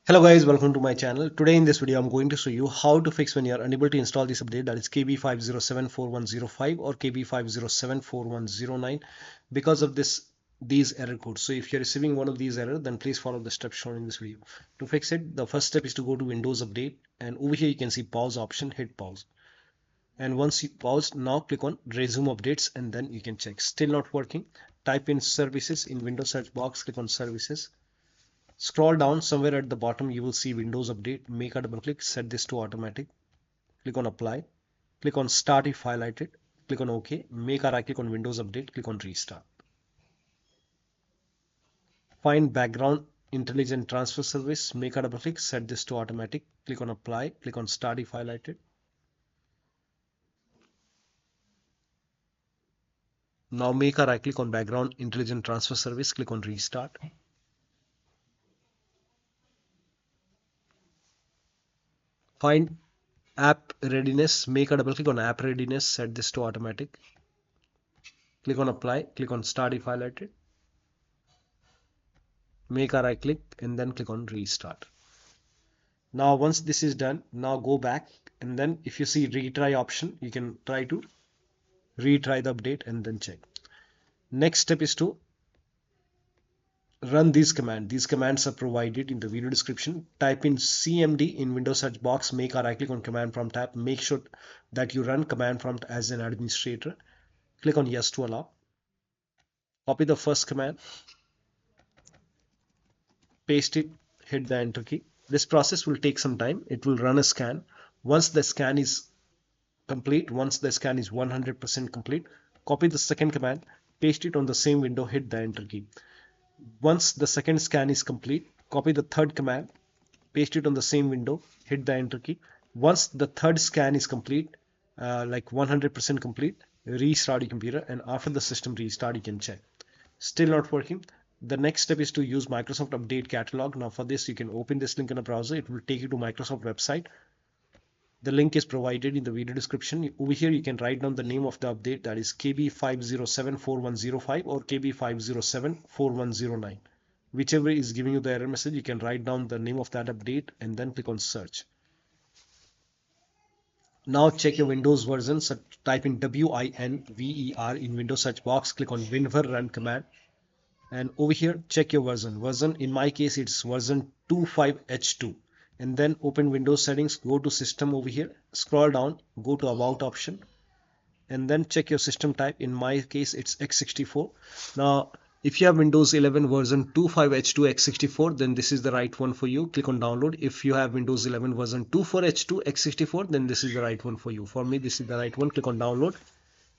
Hello guys, welcome to my channel. Today in this video I'm going to show you how to fix when you are unable to install this update, that is KB5074105 or KB5074109 because of these error codes. So if you're receiving one of these errors, then please follow the steps shown in this video. To fix it, the first step is to go to Windows Update, and over here you can see pause option, hit pause. And once you pause, now click on resume updates and then you can check. Still not working, type in services in Windows search box, click on services. Scroll down somewhere at the bottom, you will see Windows Update. Make a double click, set this to automatic. Click on apply. Click on start if highlighted. Click on OK. Make a right click on Windows Update. Click on restart. Find background intelligent transfer service. Make a double click, set this to automatic. Click on apply. Click on start if highlighted. Now make a right click on background intelligent transfer service. Click on restart. Find app readiness. Make a double click on app readiness. Set this to automatic. Click on apply. Click on start if highlighted. Make a right click and then click on restart. Now once this is done, now go back, and then if you see retry option, you can try to retry the update and then check. Next step is to run these commands. These commands are provided in the video description. Type in cmd in Windows search box, make a right click on command prompt tab. Make sure that you run command prompt as an administrator. Click on yes to allow. Copy the first command, paste it, hit the enter key. This process will take some time. It will run a scan. Once the scan is complete, once the scan is 100% complete, copy the second command, paste it on the same window, hit the enter key. Once the second scan is complete, copy the third command, paste it on the same window, hit the enter key. Once the third scan is complete, like 100% complete, restart your computer, and after the system restart you can check. Still not working, the next step is to use Microsoft Update Catalog. Now for this you can open this link in a browser. It will take you to Microsoft website. The link is provided in the video description. Over here you can write down the name of the update, that is KB5074105 or KB5074109. Whichever is giving you the error message, you can write down the name of that update and then click on search. Now check your Windows version. So type in WINVER in Windows search box, click on WinVer run command, and over here check your version. In my case it's version 25H2. And then open Windows settings, go to system over here, scroll down, go to about option, and then check your system type. In my case it's x64. Now if you have Windows 11 version 25H2 x64, then this is the right one for you. Click on download. If you have Windows 11 version 24H2 x64, then this is the right one for you. For me this is the right one. Click on download,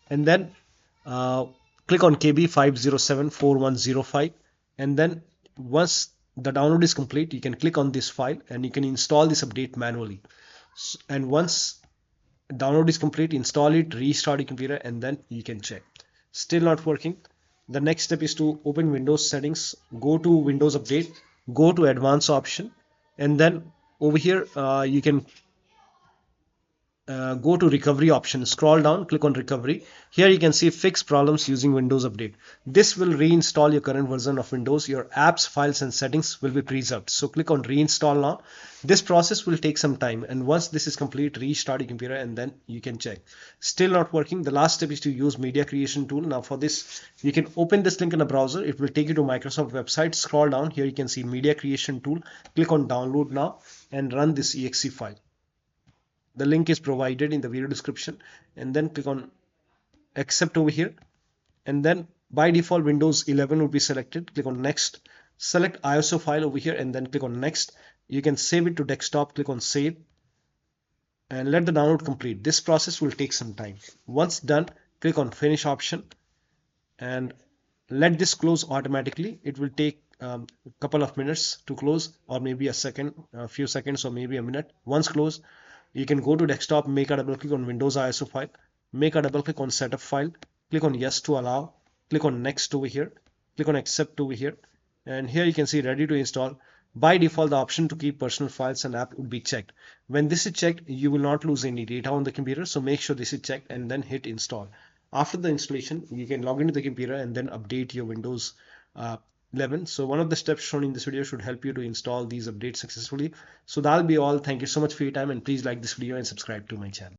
and then click on KB5074105, and then once the download is complete, you can click on this file and you can install this update manually. And once download is complete, install it, restart your computer, and then you can check. Still not working, the next step is to open Windows settings, go to Windows Update, go to advanced option, and then over here you can go to recovery option, scroll down, click on recovery. Here you can see fix problems using Windows Update. This will reinstall your current version of Windows. Your apps, files and settings will be preserved. So click on reinstall now. This process will take some time, and once this is complete, restart your computer and then you can check. Still not working, the last step is to use media creation tool. Now for this you can open this link in a browser. It will take you to Microsoft website. Scroll down, here you can see media creation tool. Click on download now and run this exe file. The link is provided in the video description, and then click on accept over here, and then by default Windows 11 will be selected. Click on next, select ISO file over here and then click on next. You can save it to desktop, click on save, and let the download complete. This process will take some time. Once done, click on finish option and let this close automatically. It will take a couple of minutes to close, or maybe a few seconds, or maybe a minute. Once closed, you can go to desktop, make a double click on Windows ISO file, make a double click on setup file, click on yes to allow, click on next over here, click on accept over here, and here you can see ready to install. By default the option to keep personal files and app would be checked. When this is checked, you will not lose any data on the computer, so make sure this is checked and then hit install. After the installation, you can log into the computer and then update your Windows 11. So one of the steps shown in this video should help you to install these updates successfully. So that'll be all. Thank you so much for your time, and please like this video and subscribe to my channel.